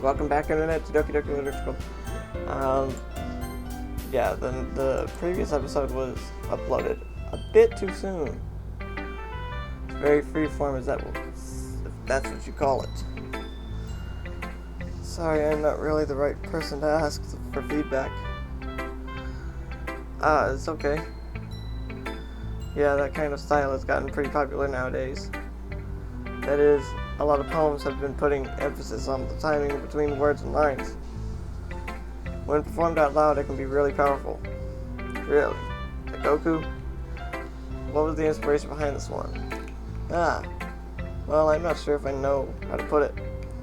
welcome back internet to Doki Literature Club. Yeah, the previous episode was uploaded a bit too soon. It's very freeform, if that's what you call it. Sorry, I'm not really the right person to ask for feedback. It's okay. Yeah, that kind of style has gotten pretty popular nowadays. That is, a lot of poems have been putting emphasis on the timing between words and lines. When performed out loud, it can be really powerful. Really. Like Goku? What was the inspiration behind this one? Well, I'm not sure if I know how to put it.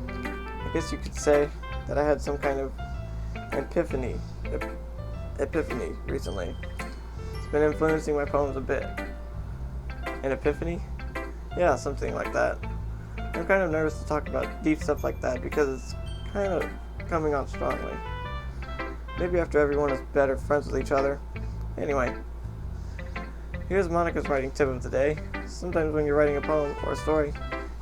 I guess you could say that I had some kind of epiphany recently. It's been influencing my poems a bit. An epiphany? Yeah, something like that. I'm kind of nervous to talk about deep stuff like that because it's kind of coming on strongly. Maybe after everyone is better friends with each other. Anyway, here's Monica's writing tip of the day. Sometimes when you're writing a poem or a story,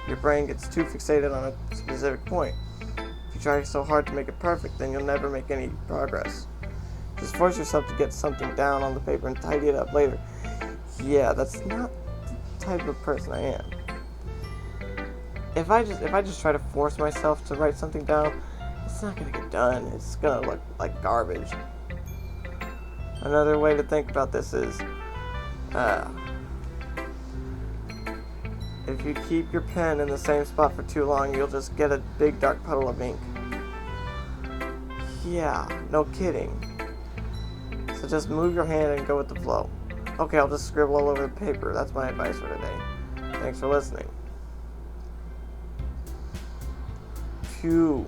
your brain gets too fixated on a specific point. If you try so hard to make it perfect, then you'll never make any progress. Just force yourself to get something down on the paper and tidy it up later. Yeah, that's not the type of person I am. If I just try to force myself to write something down, it's not gonna get done. It's gonna look like garbage. Another way to think about this is, if you keep your pen in the same spot for too long, you'll just get a big dark puddle of ink. Yeah, no kidding. So just move your hand and go with the flow. Okay, I'll just scribble all over the paper. That's my advice for today. Thanks for listening. Phew.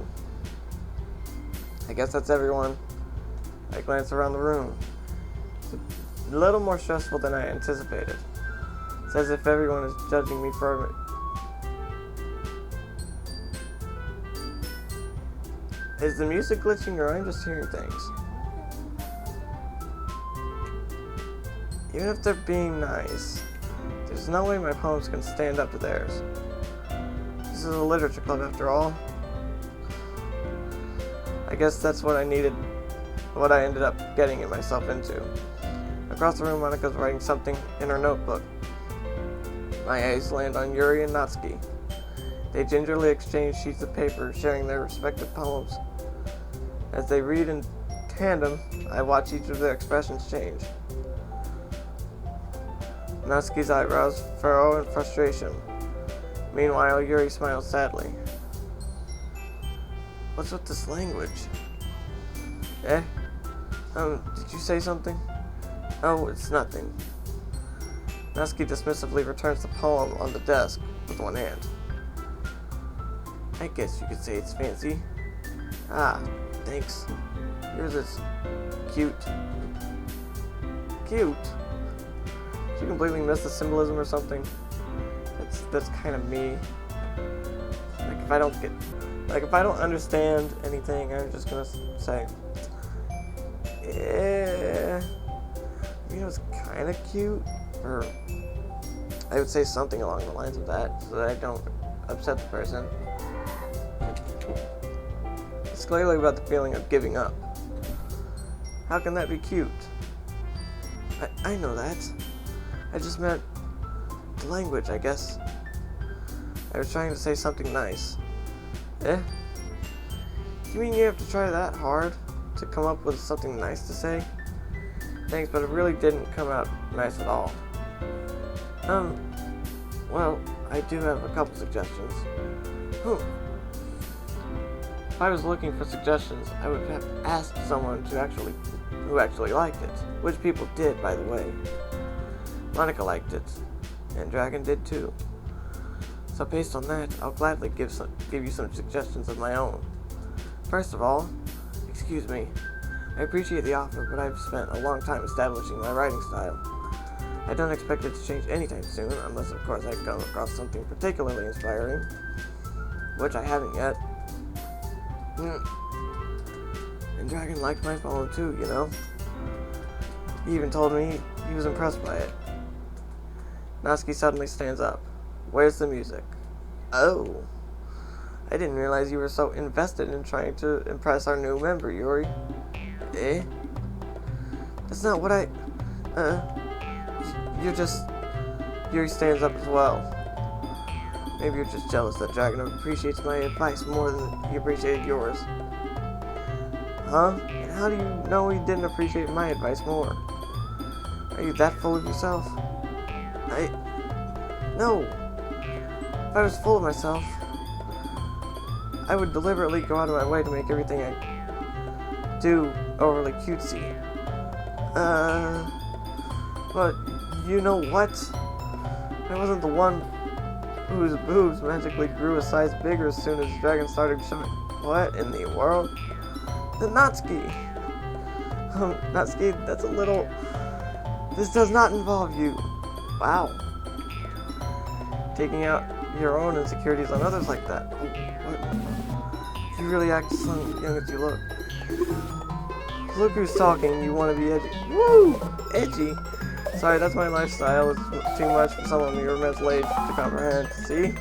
I guess that's everyone. I glance around the room. It's a little more stressful than I anticipated. It's as if everyone is judging me for it. Is the music glitching or I'm just hearing things? Even if they're being nice, there's no way my poems can stand up to theirs. This is a literature club after all. I guess that's what I ended up getting myself into. Across the room, Monica's writing something in her notebook. My eyes land on Yuri and Natsuki. They gingerly exchange sheets of paper, sharing their respective poems. As they read in tandem, I watch each of their expressions change. Natsuki's eyebrows furrow in frustration. Meanwhile, Yuri smiles sadly. What's with this language? Did you say something? Oh, it's nothing. Natsuki dismissively returns the poem on the desk with one hand. I guess you could say it's fancy. Thanks. Yours is cute. Cute? Did you completely miss the symbolism or something? That's kind of me. If I don't understand anything, I'm just gonna say, it's kind of cute, or I would say something along the lines of that, so that I don't upset the person. It's clearly about the feeling of giving up. How can that be cute? I know that. I just meant the language, I guess. I was trying to say something nice. You mean you have to try that hard to come up with something nice to say? Thanks, but it really didn't come out nice at all. Well, I do have a couple suggestions. If I was looking for suggestions, I would have asked someone who actually liked it, which people did, by the way. Monica liked it, and Dragon did too. So based on that, I'll gladly give you some suggestions of my own. First of all, excuse me, I appreciate the offer, but I've spent a long time establishing my writing style. I don't expect it to change anytime soon, unless of course I come across something particularly inspiring, which I haven't yet. And Dragon liked my poem too, you know. He even told me he was impressed by it. Natsuki suddenly stands up. Where's the music? Oh. I didn't realize you were so invested in trying to impress our new member, Yuri. Eh? That's not what I... You're just... Yuri stands up as well. Maybe you're just jealous that Dragon appreciates my advice more than he appreciated yours. Huh? And how do you know he didn't appreciate my advice more? Are you that full of yourself? No. If I was full of myself, I would deliberately go out of my way to make everything I do overly cutesy. But you know what? I wasn't the one whose boobs magically grew a size bigger as soon as the dragon started showing. What in the world? The Natsuki! Natsuki, that's a little... This does not involve you. Wow. Taking out your own insecurities on others like that. What? You really act as young as you look. Look who's talking, you want to be edgy. Woo! Edgy? Sorry, that's my lifestyle. It's too much for someone your mental age to comprehend. See?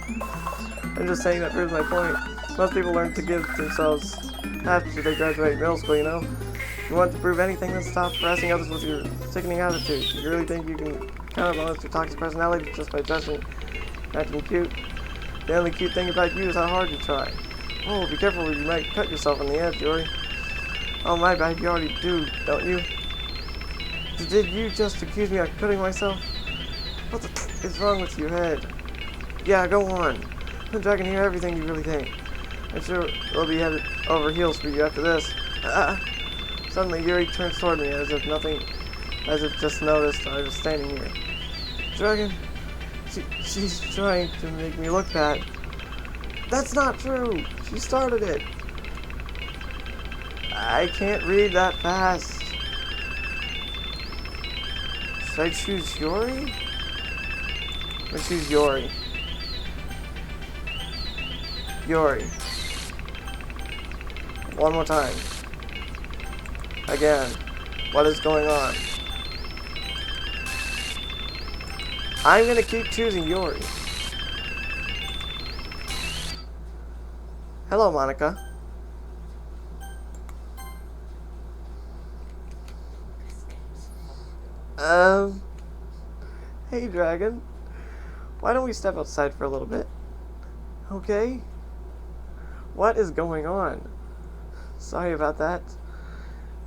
I'm just saying that proves my point. Most people learn to give themselves after they graduate middle school, you know? If you want to prove anything, then stop harassing others with your sickening attitude. You really think you can counterbalance your toxic personality just by dressing, acting cute? The only cute thing about you is how hard you try. Oh, be careful or you might cut yourself on the edge, Yuri. Oh, my bad, you already do, don't you? Did you just accuse me of cutting myself? What the is wrong with your head? Yeah, go on. I can hear everything you really think. I'm sure we'll be headed over heels for you after this. Suddenly, Yuri turns toward me as if just noticed I was standing here. Dragon, she's trying to make me look bad. That's not true. She started it. I can't read that fast. Should I choose Yuri? I'm gonna choose Yuri. Yuri. One more time. Again. What is going on? I'm gonna keep choosing Yuri. Hello, Monica. Hey, Dragon. Why don't we step outside for a little bit? Okay? What is going on? Sorry about that.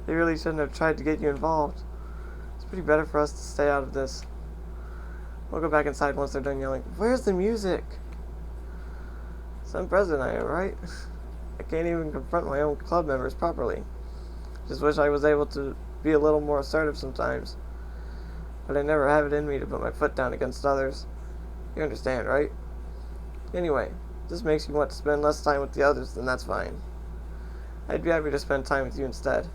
They really shouldn't have tried to get you involved. It's pretty better for us to stay out of this. We'll go back inside once they're done yelling. Where's the music? Some president I am, right? I can't even confront my own club members properly. Just wish I was able to be a little more assertive sometimes. But I never have it in me to put my foot down against others. You understand, right? Anyway, if this makes you want to spend less time with the others, then that's fine. I'd be happy to spend time with you instead.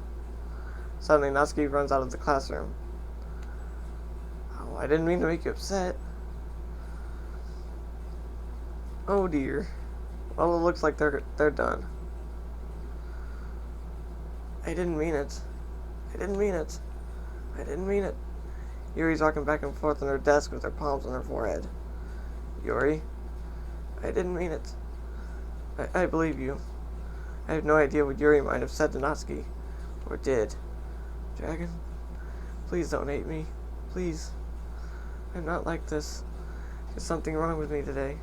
Suddenly, Natsuki runs out of the classroom. Oh, I didn't mean to make you upset. Oh dear. Well, it looks like they're done. I didn't mean it. I didn't mean it. I didn't mean it. Yuri's walking back and forth on her desk with her palms on her forehead. Yuri, I didn't mean it. I believe you. I have no idea what Yuri might have said to Natsuki. Or did. Dragon, please don't hate me. Please. I'm not like this. There's something wrong with me today.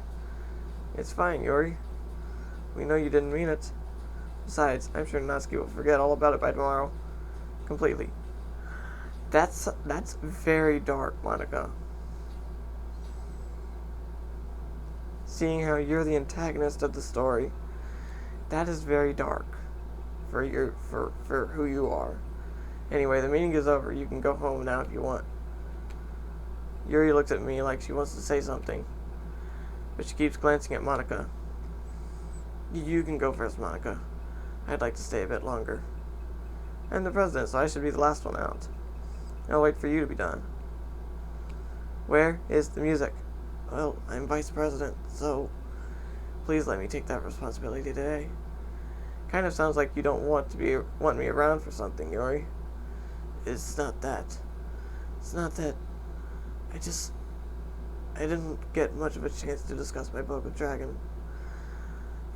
It's fine, Yuri. We know you didn't mean it. Besides, I'm sure Natsuki will forget all about it by tomorrow. Completely. That's very dark, Monica. Seeing how you're the antagonist of the story, that is very dark for who you are. Anyway, the meeting is over. You can go home now if you want. Yuri looks at me like she wants to say something, but she keeps glancing at Monica. You can go first, Monica. I'd like to stay a bit longer. I'm the president, so I should be the last one out. I'll wait for you to be done. Where is the music? Well, I'm vice president, so please let me take that responsibility today. Kind of sounds like you don't want me around for something, Yuri. It's not that. It's not that. I didn't get much of a chance to discuss my book with Dragon.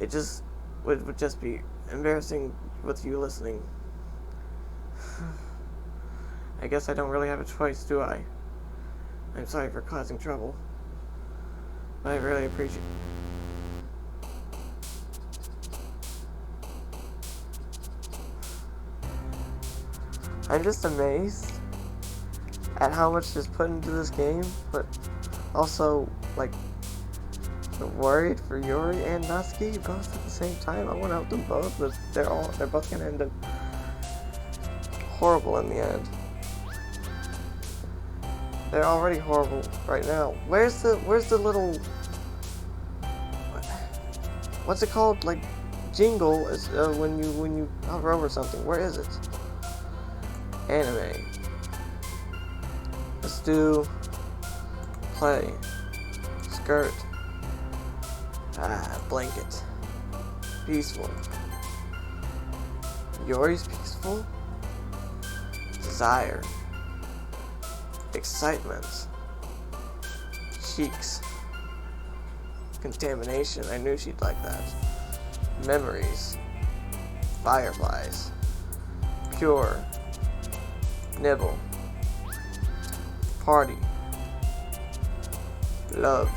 it just would just be embarrassing with you listening. I guess I don't really have a choice, do I? I'm sorry for causing trouble, but I really appreciate. I'm just amazed at how much is put into this game, but also, like, worried for Yuri and Natsuki both at the same time. I want to help them both, but they're both gonna end up horrible in the end. They're already horrible right now. Where's the little, what's it called? Like, jingle is when you hover over something. Where is it? Anime. Let's do play. Skirt. Blanket. Peaceful. Yuri's peaceful. Desire. Excitement. Cheeks. Contamination. I knew she'd like that. Memories. Fireflies. Pure. Nibble. Party. Love.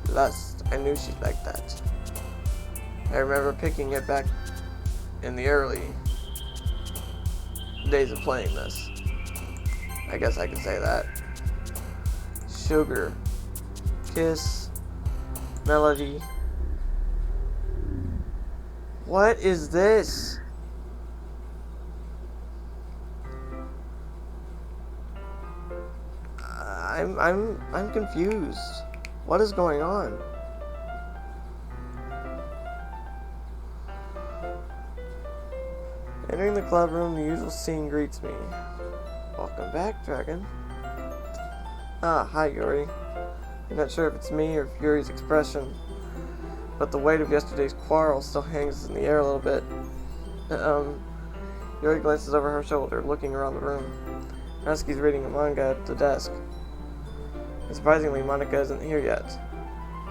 Lust. I knew she'd like that. I remember picking it back in the early days of playing this. I guess I could say that. Sugar. Kiss. Melody. What is this? I'm confused. What is going on? Entering the club room, the usual scene greets me. Welcome back, Dragon. Ah, hi, Yuri. I'm not sure if it's me or if Yuri's expression, but the weight of yesterday's quarrel still hangs in the air a little bit. Yuri glances over her shoulder, looking around the room. Natsuki's reading a manga at the desk. And surprisingly, Monica isn't here yet.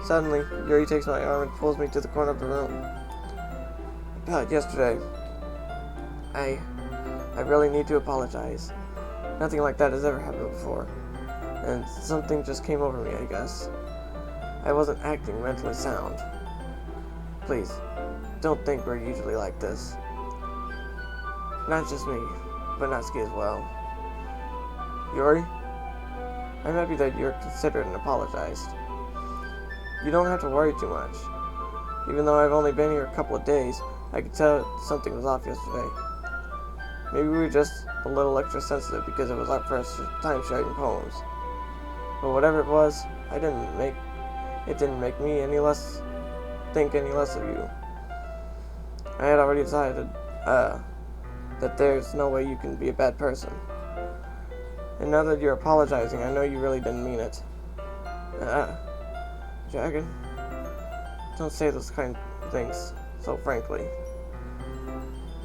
Suddenly, Yuri takes my arm and pulls me to the corner of the room. About yesterday, I really need to apologize. Nothing like that has ever happened before. And something just came over me, I guess. I wasn't acting mentally sound. Please, don't think we're usually like this. Not just me, but Natsuki as well. Yuri, I'm happy that you're considered and apologized. You don't have to worry too much. Even though I've only been here a couple of days, I could tell something was off yesterday. Maybe we were just a little extra sensitive because it was our first time sharing poems. But whatever it was, it didn't make me think any less of you. I had already decided that there's no way you can be a bad person. And now that you're apologizing, I know you really didn't mean it. Dragon, don't say those kind of things so frankly.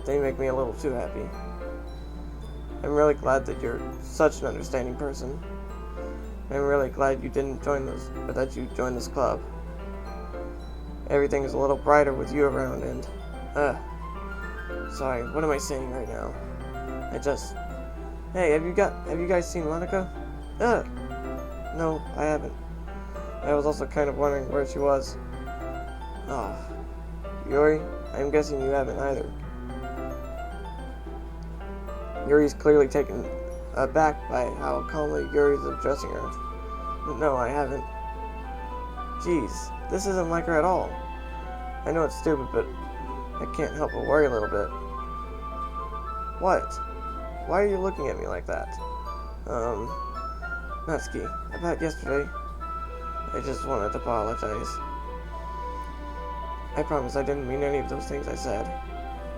They make me a little too happy. I'm really glad that you're such an understanding person. I'm really glad you didn't join this, or that you joined this club. Everything is a little brighter with you around, and sorry, what am I saying right now? Hey, have you guys seen Monica? No, I haven't. I was also kind of wondering where she was. Oh, Yuri, I'm guessing you haven't either. Yuri's clearly taken aback by how calmly Yuri's addressing her. No, I haven't. Jeez, this isn't like her at all. I know it's stupid, but I can't help but worry a little bit. What? Why are you looking at me like that? Natsuki, about yesterday, I just wanted to apologize. I promise I didn't mean any of those things I said.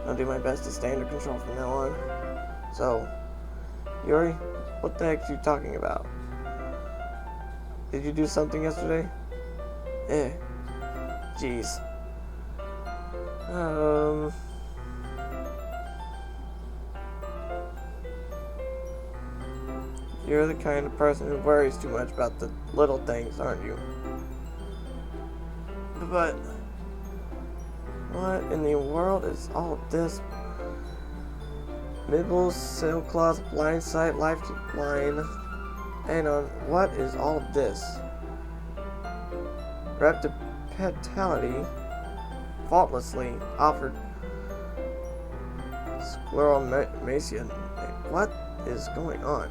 I'll do my best to stay under control from now on. So, Yuri, what the heck are you talking about? Did you do something yesterday? Jeez. You're the kind of person who worries too much about the little things, aren't you? But What in the world is all of this? Mibbles, sailcloth, blindsight, lifeline. Hang on, what is all of this? Reptipetality, faultlessly offered scleromacia. What is going on?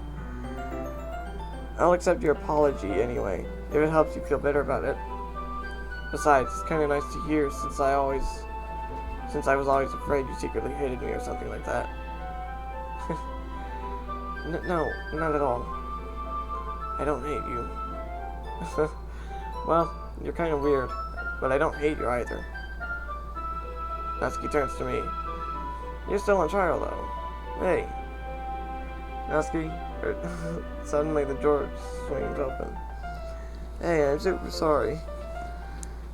I'll accept your apology anyway, if it helps you feel better about it. Besides, it's kind of nice to hear since I was always afraid you secretly hated me or something like that. No, not at all. I don't hate you. Well, you're kind of weird, but I don't hate you either. Natsuki turns to me. You're still on trial, though. Hey. Natsuki. Suddenly the door swings open. Hey, I'm super sorry.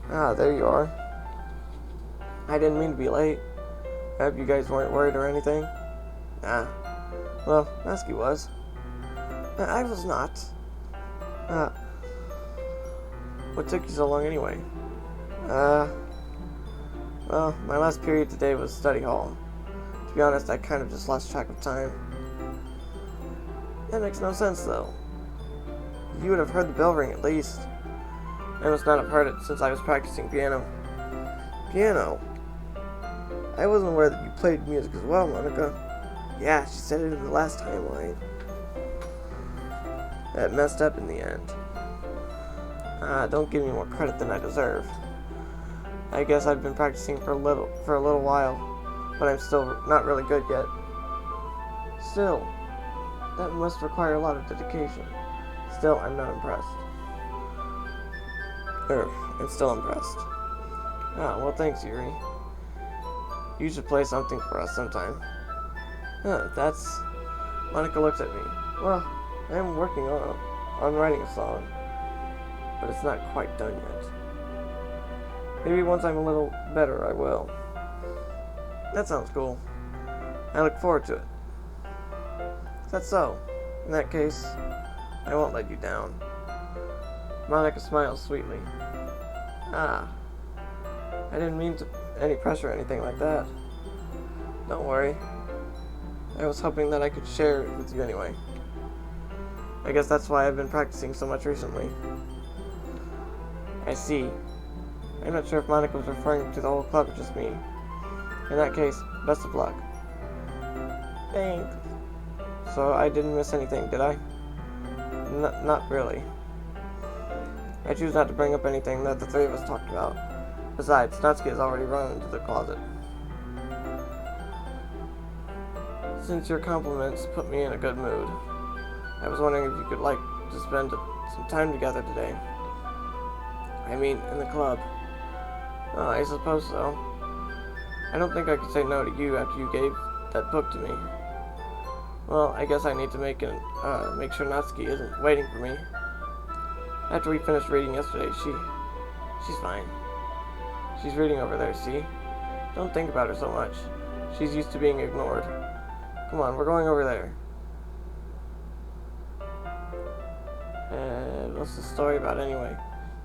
Ah, there you are. I didn't mean to be late. I hope you guys weren't worried or anything. Nah. Well, Natsuki was. I was not. What took you so long anyway? Well, my last period today was study hall. To be honest, I kind of just lost track of time. That makes no sense, though. You would have heard the bell ring at least. I must not have heard it since I was practicing piano. Piano? I wasn't aware that you played music as well, Monica. Yeah, she said it in the last timeline. That messed up in the end. Don't give me more credit than I deserve. I guess I've been practicing for a little while, but I'm still not really good yet. Still, that must require a lot of dedication. Still, I'm not impressed. I'm still impressed. Well, thanks, Yuri. You should play something for us sometime. That's... Monica looks at me. Well, I am working on writing a song, but it's not quite done yet. Maybe once I'm a little better, I will. That sounds cool. I look forward to it. Is that so? In that case, I won't let you down. Monica smiles sweetly. I didn't mean to any pressure or anything like that. Don't worry. I was hoping that I could share it with you anyway. I guess that's why I've been practicing so much recently. I see. I'm not sure if Monica was referring to the whole club or just me. In that case, best of luck. Thanks. So I didn't miss anything, did I? Not really. I choose not to bring up anything that the three of us talked about. Besides, Natsuki has already run into the closet. Since your compliments put me in a good mood, I was wondering if you could like to spend some time together today. I mean, in the club. I suppose so. I don't think I could say no to you after you gave that book to me. Well, I guess I need to make sure Natsuki isn't waiting for me. After we finished reading yesterday, she's fine. She's reading over there, see? Don't think about her so much. She's used to being ignored. Come on, we're going over there. What's the story about anyway?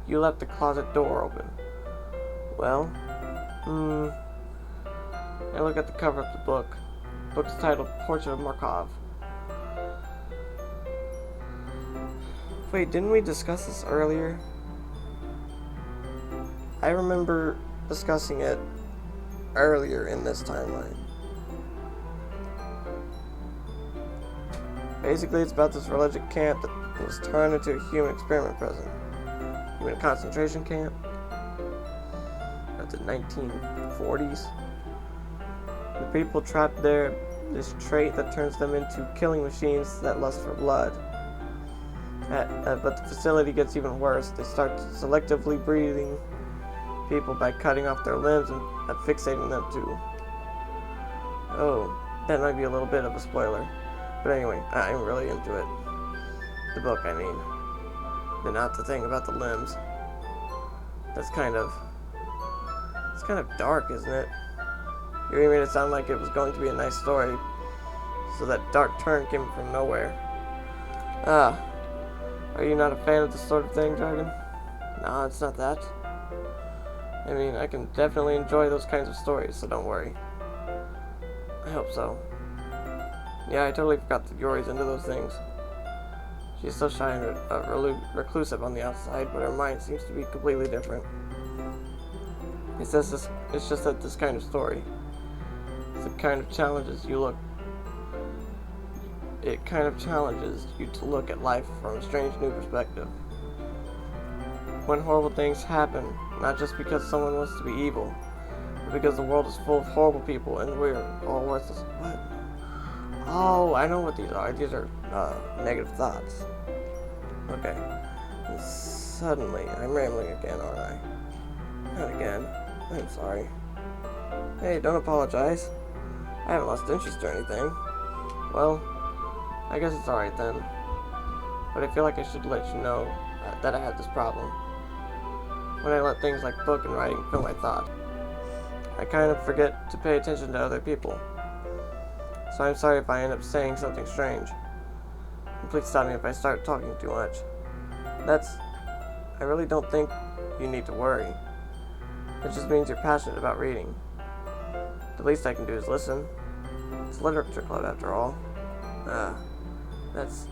You left the closet door open. Well, I look at the cover of the book. The book is titled Portrait of Markov. Wait, didn't we discuss this earlier? I remember discussing it earlier in this timeline. Basically, it's about this religious camp that was turned into a human experiment prison. Human concentration camp. At the 1940s. The people trapped there, this trait that turns them into killing machines that lust for blood. But the facility gets even worse. They start selectively breeding people by cutting off their limbs and fixating them too. Oh, that might be a little bit of a spoiler. But anyway, I'm really into it. The book, I mean. But not the thing about the limbs. It's kind of dark, isn't it? You made it sound like it was going to be a nice story, so that dark turn came from nowhere. Are you not a fan of this sort of thing, Dragon? No, it's not that. I mean, I can definitely enjoy those kinds of stories, so don't worry. I hope so. Yeah, I totally forgot that Yori's into those things. She's so shy and reclusive on the outside, but her mind seems to be completely different. It's just that this kind of story, the kind of challenges you it kind of challenges you to look at life from a strange new perspective. When horrible things happen, not just because someone wants to be evil, but because the world is full of horrible people and we're all worthless. What? Oh, I know what these are. These are negative thoughts. Okay. And suddenly, I'm rambling again, aren't I? Not again. I'm sorry. Hey, don't apologize. I haven't lost interest or anything. Well, I guess it's alright then. But I feel like I should let you know that I have this problem. When I let things like book and writing fill my thoughts, I kind of forget to pay attention to other people. So I'm sorry if I end up saying something strange. And please stop me if I start talking too much. I really don't think you need to worry. It just means you're passionate about reading. The least I can do is listen. It's a literature club after all. That's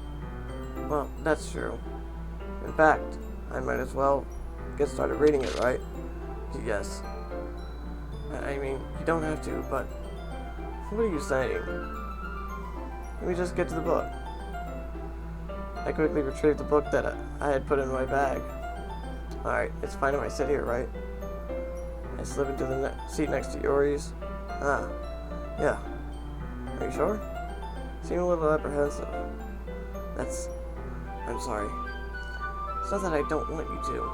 true. In fact, I might as well get started reading it, right? Yes. I mean, you don't have to, but what are you saying? Let me just get to the book. I quickly retrieved the book that I had put in my bag. Alright, it's fine if I sit here, right? I slip into the seat next to Yori's. Yeah. Are you sure? You seem a little apprehensive. I'm sorry. It's not that I don't want you to.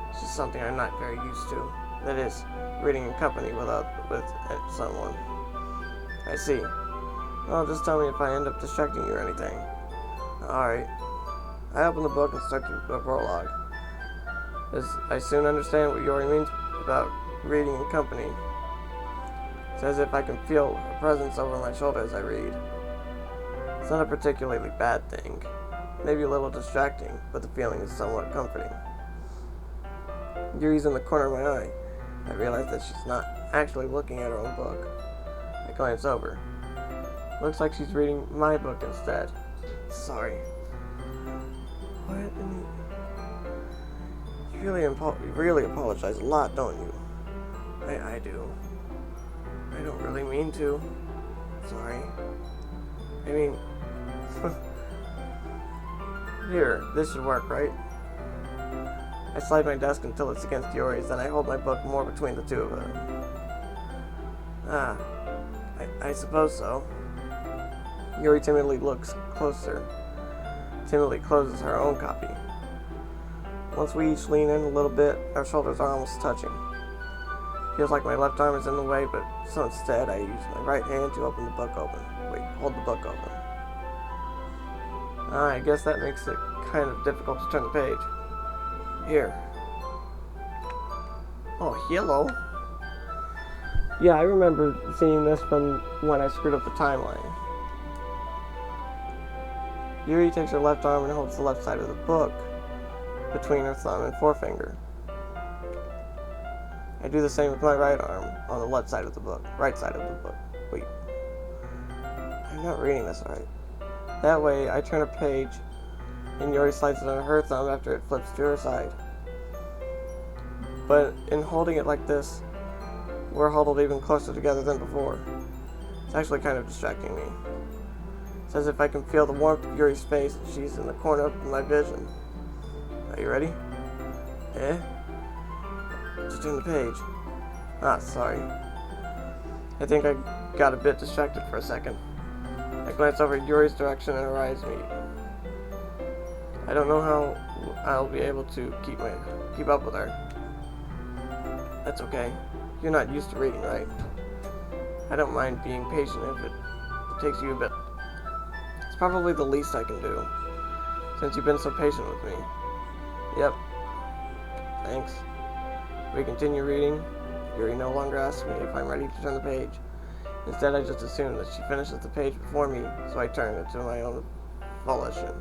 It's just something I'm not very used to. That is, reading in company with someone. I see. Well, just tell me if I end up distracting you or anything. Alright. I open the book and start the prologue. As I soon understand what Yori means about reading in company. It's as if I can feel a presence over my shoulder as I read. It's not a particularly bad thing. Maybe a little distracting, but the feeling is somewhat comforting. Yuri's in the corner of my eye. I realize that she's not actually looking at her own book. I glance over. Looks like she's reading my book instead. Sorry. What? You really apologize a lot, don't you? I do. I don't really mean to. Sorry. I mean... Here, this should work, right? I slide my desk until it's against Yori's, then I hold my book more between the two of them. I suppose so. Yori timidly looks closer. Timidly closes her own copy. Once we each lean in a little bit, our shoulders are almost touching. Feels like my left arm is in the way, but so instead I use my right hand to hold the book open. I guess that makes it kind of difficult to turn the page. Here. Oh, hello. Yeah, I remember seeing this from when I screwed up the timeline. Yuri takes her left arm and holds the left side of the book between her thumb and forefinger. I do the same with my right arm on the right side of the book. Wait. I'm not reading this right. That way, I turn a page, and Yori slides it on her thumb after it flips to her side. But in holding it like this, we're huddled even closer together than before. It's actually kind of distracting me. It's as if I can feel the warmth of Yuri's face, and she's in the corner of my vision. Are you ready? Just turn the page. Sorry. I think I got a bit distracted for a second. I glance over Yuri's direction and her eyes meet. I don't know how I'll be able to keep up with her. That's okay. You're not used to reading, right? I don't mind being patient if it takes you a bit. It's probably the least I can do, since you've been so patient with me. Yep. Thanks. We continue reading. Yuri no longer asks me if I'm ready to turn the page. Instead, I just assume that she finishes the page before me, so I turn it to my own volition.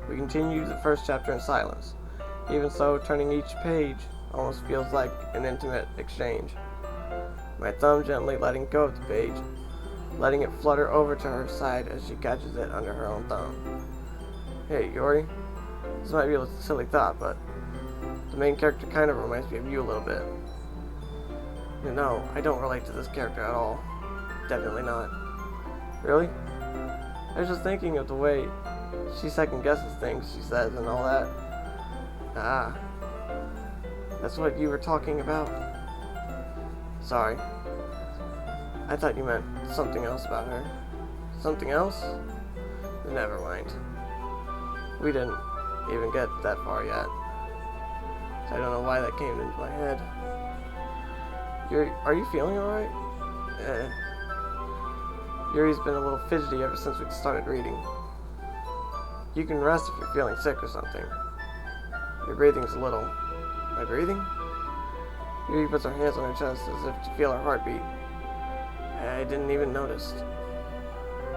We continue the first chapter in silence. Even so, turning each page almost feels like an intimate exchange. My thumb gently letting go of the page, letting it flutter over to her side as she catches it under her own thumb. Hey, Yori. This might be a silly thought, but the main character kind of reminds me of you a little bit. No, I don't relate to this character at all. Definitely not. Really? I was just thinking of the way she second guesses things she says and all that. Ah. That's what you were talking about? Sorry. I thought you meant something else about her. Something else? Never mind. We didn't even get that far yet. So I don't know why that came into my head. Are you feeling alright? Yuri's been a little fidgety ever since we started reading. You can rest if you're feeling sick or something. Your breathing's a little... My breathing? Yuri puts her hands on her chest as if to feel her heartbeat. I didn't even notice.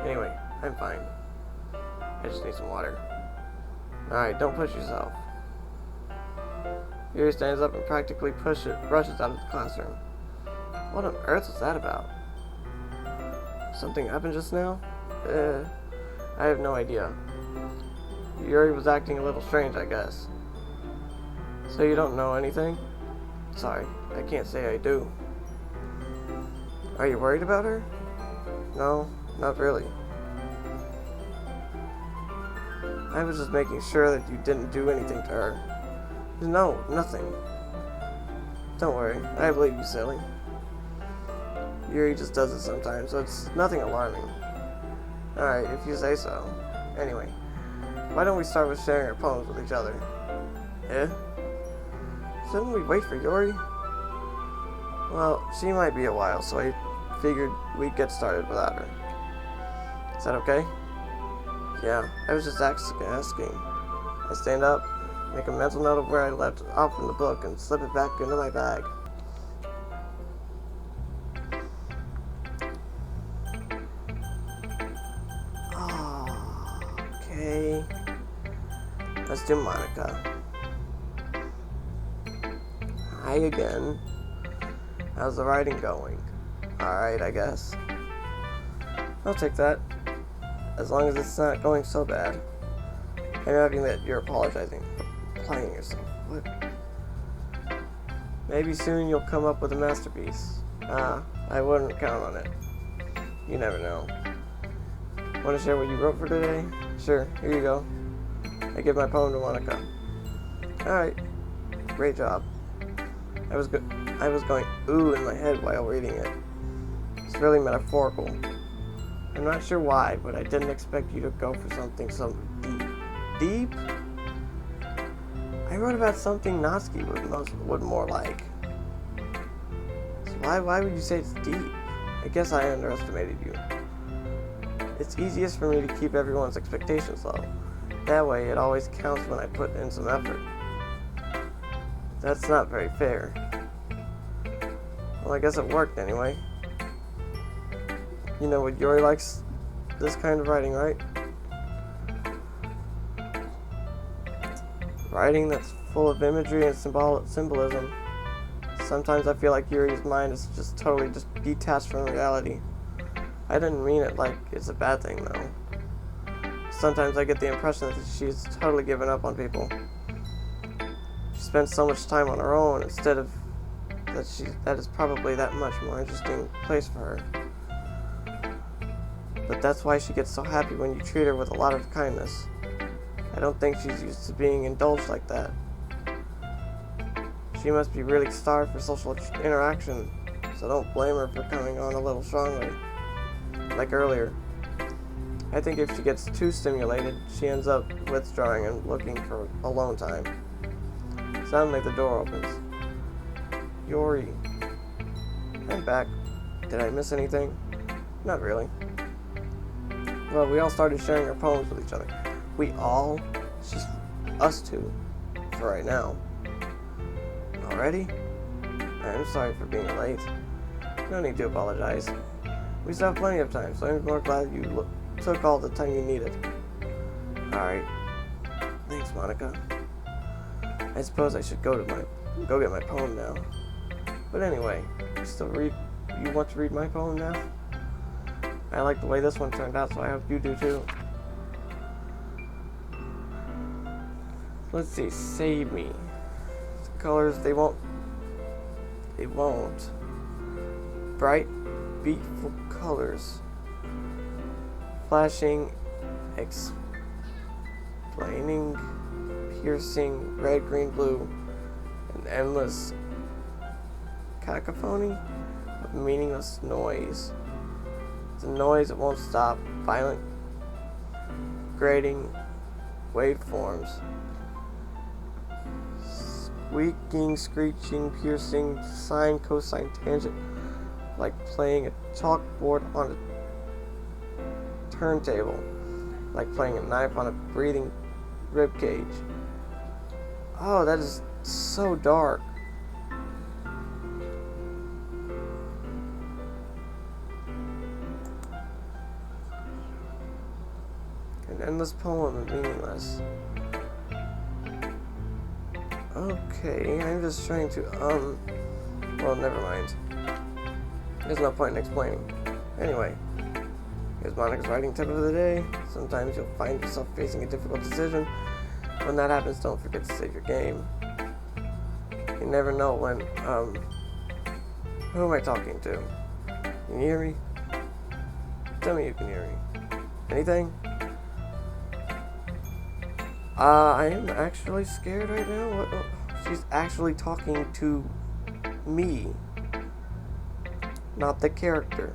Anyway, I'm fine. I just need some water. Alright, don't push yourself. Yuri stands up and practically rushes out of the classroom. What on earth was that about? Something happened just now? I have no idea. Yuri was acting a little strange, I guess. So you don't know anything? Sorry, I can't say I do. Are you worried about her? No, not really. I was just making sure that you didn't do anything to her. No, nothing. Don't worry, I believe you, silly. Yuri just does it sometimes, so it's nothing alarming. Alright, if you say so. Anyway, why don't we start with sharing our poems with each other? Eh? Shouldn't we wait for Yuri? Well, she might be a while, so I figured we'd get started without her. Is that okay? Yeah, I was just asking. I stand up, make a mental note of where I left it off in the book, and slip it back into my bag. Okay. Let's do Monica. Hi again. How's the writing going? Alright, I guess. I'll take that. As long as it's not going so bad. I'm happy that you're apologizing for playing yourself. What? Maybe soon you'll come up with a masterpiece. I wouldn't count on it. You never know. Want to share what you wrote for today? Sure, here you go. I give my poem to Monica. Alright. Great job. I was going ooh in my head while reading it. It's really metaphorical. I'm not sure why, but I didn't expect you to go for something so deep. I wrote about something Natsuki would more like. So why would you say it's deep? I guess I underestimated you. It's easiest for me to keep everyone's expectations low. That way, it always counts when I put in some effort. That's not very fair. Well, I guess it worked anyway. You know what Yuri likes? This kind of writing, right? Writing that's full of imagery and symbolism. Sometimes I feel like Yuri's mind is just totally detached from reality. I didn't mean it like it's a bad thing, though. Sometimes I get the impression that she's totally given up on people. She spends so much time on her own instead of that is probably that much more interesting place for her. But that's why she gets so happy when you treat her with a lot of kindness. I don't think she's used to being indulged like that. She must be really starved for social interaction, so don't blame her for coming on a little strongly. Like earlier. I think if she gets too stimulated, she ends up withdrawing and looking for alone time. Suddenly the door opens. Yuri. I'm back. Did I miss anything? Not really. Well, we all started sharing our poems with each other. We all? Just us two. For right now. Already? I'm sorry for being late. No need to apologize. We still have plenty of time, so I'm more glad you took all the time you needed. Alright. Thanks, Monica. I suppose I should go to my Go get my poem now. But anyway, you want to read my poem now? I like the way this one turned out, so I hope you do too. Let's see, save me. The colors, they won't. Bright, beautiful colors. Flashing, explaining, piercing, red, green, blue, an endless cacophony of meaningless noise. It's a noise that won't stop, violent, grating, waveforms. Squeaking, screeching, piercing, sine, cosine, tangent, like playing a chalkboard on a turntable, like playing a knife on a breathing rib cage. Oh, that is so dark. An endless poem of meaningless. Okay, I'm just trying to, well, never mind. There's no point in explaining. Anyway, here's Monica's writing tip of the day. Sometimes you'll find yourself facing a difficult decision. When that happens, don't forget to save your game. You never know when, who am I talking to? Can you hear me? Tell me you can hear me. Anything? I am actually scared right now. What? She's actually talking to me, not the character.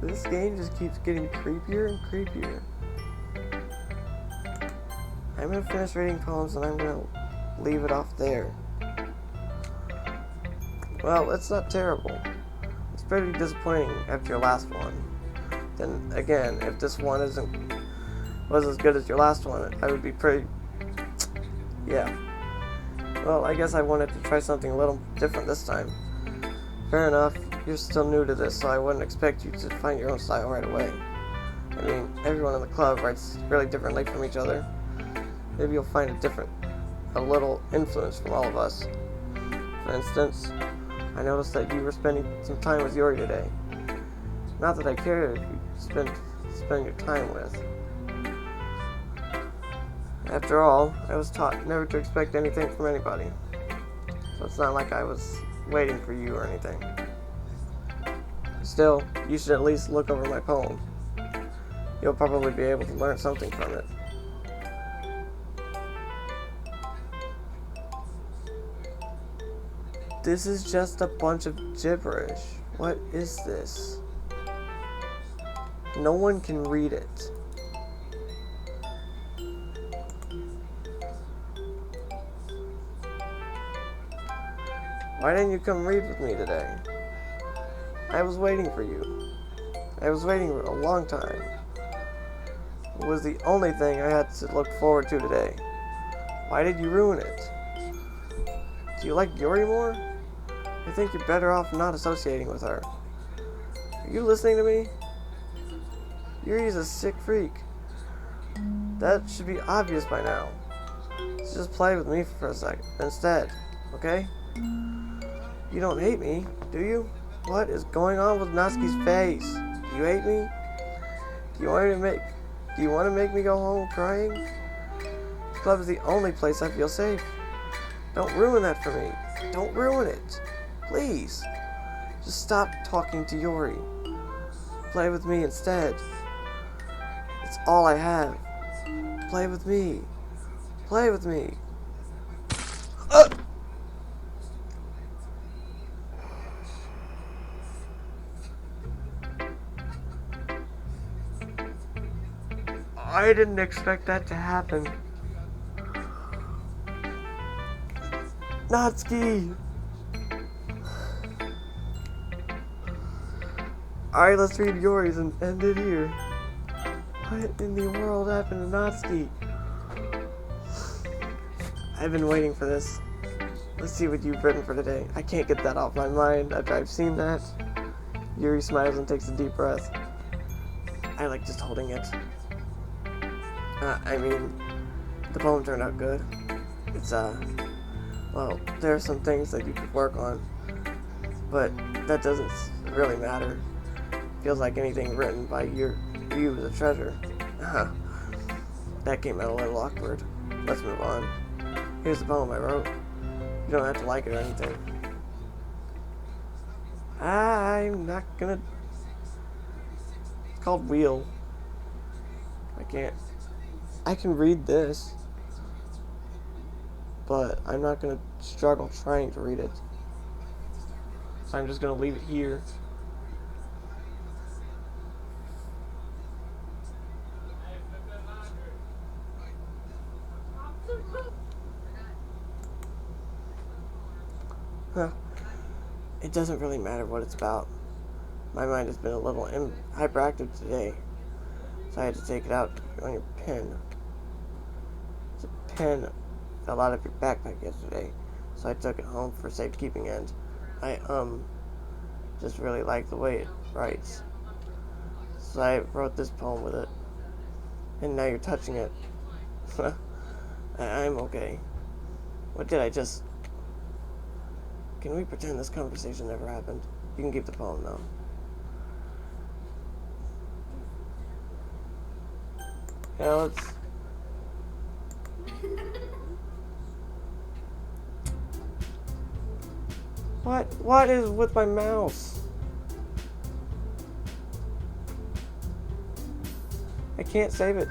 This game just keeps getting creepier and creepier. I'm gonna finish reading poems and I'm gonna leave it off there. Well, it's not terrible. It's pretty disappointing after your last one. Then again, if this one was as good as your last one, I would be pretty. Yeah. Well, I guess I wanted to try something a little different this time. Fair enough. You're still new to this, so I wouldn't expect you to find your own style right away. I mean, everyone in the club writes really differently from each other. Maybe you'll find a little influence from all of us. For instance, I noticed that you were spending some time with Yori today. Not that I care if you spend your time with. After all, I was taught never to expect anything from anybody. So it's not like I was waiting for you or anything. Still, you should at least look over my poem. You'll probably be able to learn something from it. This is just a bunch of gibberish. What is this? No one can read it. Why didn't you come read with me today? I was waiting for you. I was waiting for a long time. It was the only thing I had to look forward to today. Why did you ruin it? Do you like Yori more? I think you're better off not associating with her. Are you listening to me? Yuri's a sick freak. That should be obvious by now. So just play with me for a second instead, okay? You don't hate me, do you? What is going on with Natsuki's face? Do you hate me? Do you want to make me go home crying? The club is the only place I feel safe. Don't ruin that for me. Don't ruin it. Please. Just stop talking to Yori. Play with me instead. It's all I have. Play with me. Play with me. I didn't expect that to happen. Natsuki! Alright, let's read Yori's and end it here. What in the world happened to Natsuki? I've been waiting for this. let's see what you've written for today. I can't get that off my mind after I've seen that. Yuri smiles and takes a deep breath. I like just holding it. I mean, the poem turned out good. It's, well, there are some things that you could work on, but that doesn't really matter. Feels like anything written by you is a treasure. That came out a little awkward. Let's move on. Here's the poem I wrote. You don't have to like it or anything. I'm not gonna... It's called Wheel. I can read this, but I'm not gonna struggle trying to read it. So I'm just gonna leave it here. It doesn't really matter what it's about. My mind has been a little hyperactive today, so I had to take it out on your pen. The pen fell out of your backpack yesterday, so I took it home for safekeeping, and I just really like the way it writes. So I wrote this poem with it, and now you're touching it. I'm okay. What did I just... Can we pretend this conversation never happened? You can keep the poem though. Yeah, let's... What is with my mouse? I can't save it.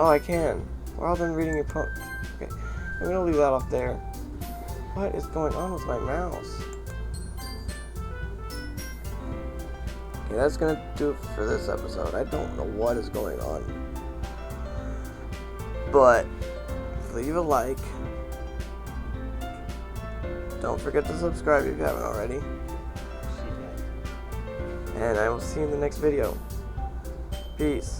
Oh, I can. Rather than reading your poem. Okay, I'm gonna leave that off there. What is going on with my mouse? Okay, that's gonna do it for this episode. I don't know what is going on. But, leave a like. Don't forget to subscribe if you haven't already. And I will see you in the next video. Peace.